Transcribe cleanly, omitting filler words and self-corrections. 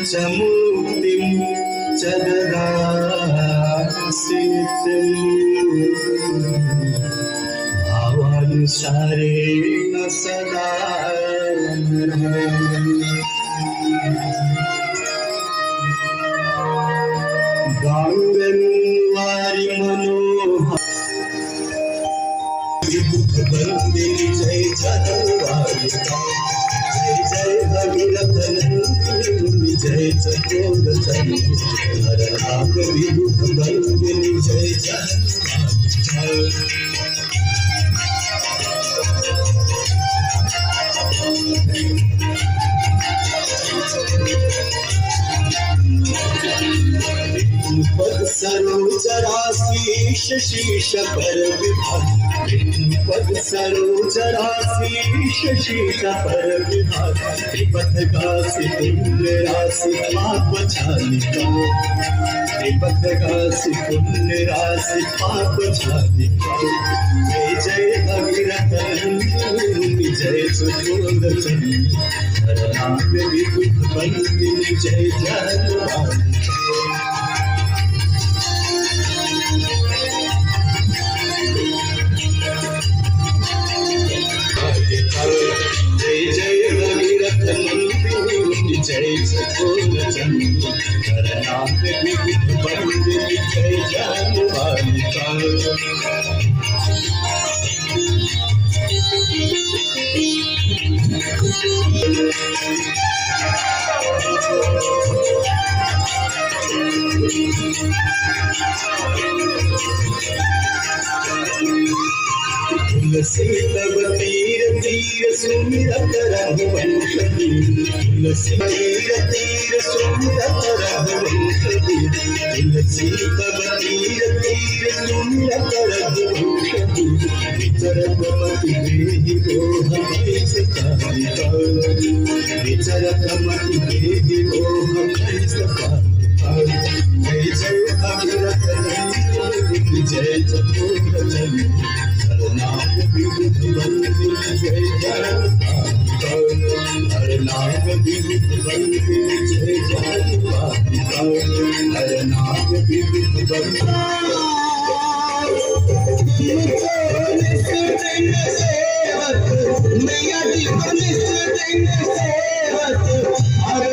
च मुक्तिं च ददासित्यम् भावानुसारेण सदा गांगन्वारि मनोहर बंदिनी जय जगन्वारिका जय जय भगीरथ नंदिनी जय चकोरचंडी हर नाग विभुत बंदिनी जय जगन्वारिका पद सरोजराशीष शीश पर विभाग पद सरोजराशीष शीश पर विभाग पथ गासी पुण्य राशि पाप छालिका पथ गासी पुण्य राशि पाप छालिका जय जय भगीरथ नंदिनी जय चकोरचंडी हर नाग विभुत बंदिनी जय जगन्वारिका जय जय भगीरथ नंदिनी जय चकोरचंडी हर नाग विभुत बंदिनी जय जगन्वारिका तुलसी तब तीर तीर सुमिरत रघुवंश तुलसी तीर तीर सुमिरत रघुवंश तुलसी तब तीर तीर सुमिरत रघुवंश विचरत मति देहि मोह कैस कारिका विचरत मति देहि मोह कैस कारिका जय जय भगीरथ नंदिनी जय चकोरचंडी हर नाग विभुत बंदिनी जय जगन्वारिका हर नाग विभुत बंदिनी जय जगन्वारिका हर नाग विभुत बंदिनी सेवक मैया जी सेवक हर